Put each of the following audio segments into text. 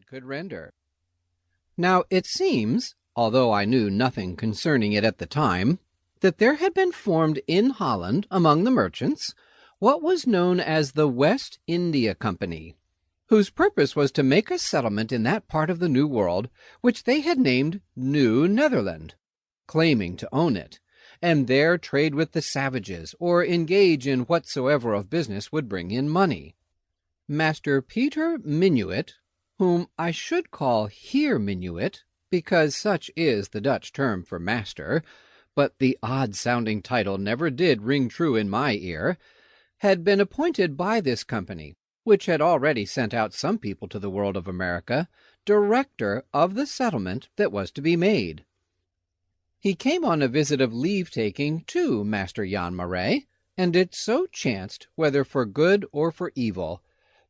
could render. Now it seems, although I knew nothing concerning it at the time, that there had been formed in Holland, among the merchants, what was known as the West India Company, whose purpose was to make a settlement in that part of the New World which they had named New Netherland, claiming to own it, and there trade with the savages, or engage in whatsoever of business would bring in money. Master Peter Minuit, whom I should call Heer Minuit, because such is the Dutch term for master, but the odd-sounding title never did ring true in my ear, had been appointed by this company, which had already sent out some people to the world of America, director of the settlement that was to be made. He came on a visit of leave-taking to Master Jan Marais, and it so chanced, whether for good or for evil,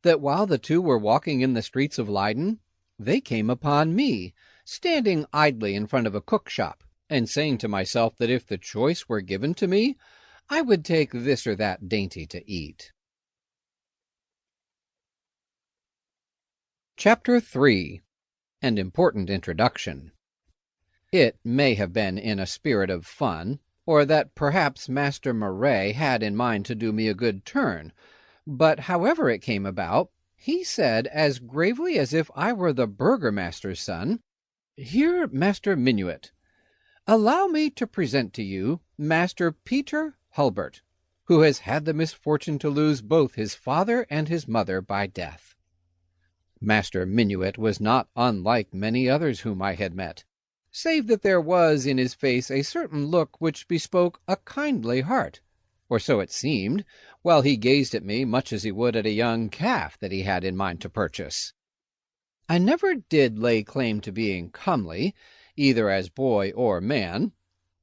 that while the two were walking in the streets of Leyden, they came upon me, standing idly in front of a cook-shop, and saying to myself that if the choice were given to me, I would take this or that dainty to eat. Chapter 3. An Important Introduction. It may have been in a spirit of fun, or that perhaps Master Marais had in mind to do me a good turn, but however it came about, he said as gravely as if I were the burgomaster's son, "Here, Master Minuit, allow me to present to you Master Peter Hulbert, who has had the misfortune to lose both his father and his mother by death." Master Minuit was not unlike many others whom I had met, save that there was in his face a certain look which bespoke a kindly heart, or so it seemed, while he gazed at me much as he would at a young calf that he had in mind to purchase. I never did lay claim to being comely, either as boy or man,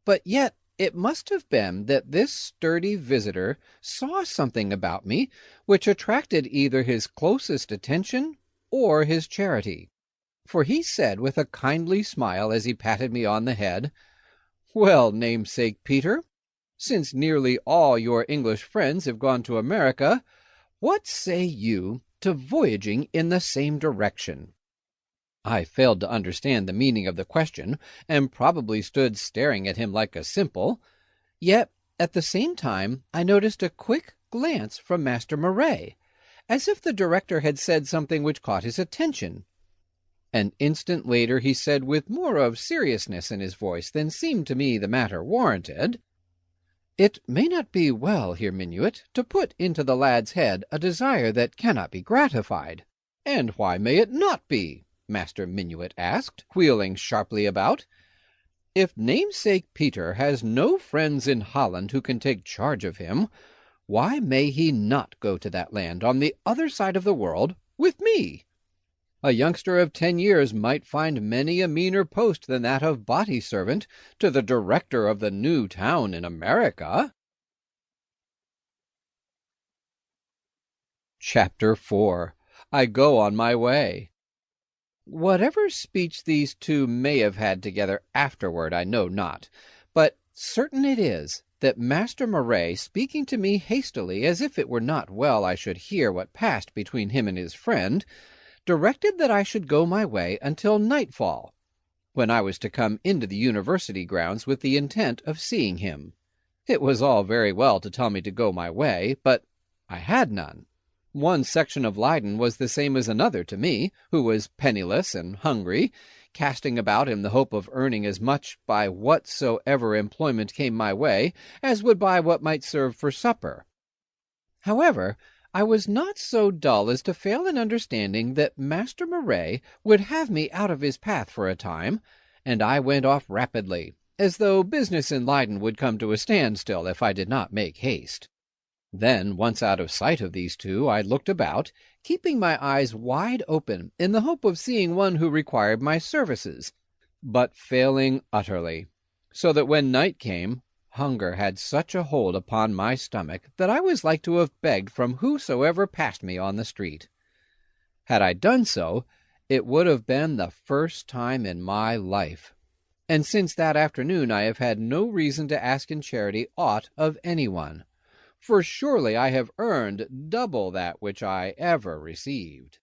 but yet it must have been that this sturdy visitor saw something about me which attracted either his closest attention or his charity, for he said with a kindly smile as he patted me on the head, "Well, namesake Peter, since nearly all your English friends have gone to America, what say you to voyaging in the same direction?" I failed to understand the meaning of the question, and probably stood staring at him like a simple, yet at the same time I noticed a quick glance from Master Marais, as if the director had said something which caught his attention. An instant later he said with more of seriousness in his voice than seemed to me the matter warranted, "It may not be well, Heer Minuit, to put into the lad's head a desire that cannot be gratified." "And why may it not be?" Master Minuit asked, wheeling sharply about. "If namesake Peter has no friends in Holland who can take charge of him, why may he not go to that land on the other side of the world with me? A youngster of 10 years might find many a meaner post than that of body servant to the director of the new town in America." Chapter 4. I Go on My Way. Whatever speech these two may have had together afterward I know not, but certain it is that Master Marais, speaking to me hastily as if it were not well I should hear what passed between him and his friend, directed that I should go my way until nightfall, when I was to come into the university grounds with the intent of seeing him. It was all very well to tell me to go my way, but I had none. One section of Leyden was the same as another to me, who was penniless and hungry, casting about in the hope of earning as much by whatsoever employment came my way as would buy what might serve for supper. However, I was not so dull as to fail in understanding that Master Marais would have me out of his path for a time, and I went off rapidly, as though business in Leyden would come to a standstill if I did not make haste. Then, once out of sight of these two, I looked about, keeping my eyes wide open in the hope of seeing one who required my services, but failing utterly, so that when night came, hunger had such a hold upon my stomach that I was like to have begged from whosoever passed me on the street. Had I done so, it would have been the first time in my life, and since that afternoon I have had no reason to ask in charity aught of anyone, for surely I have earned double that which I ever received.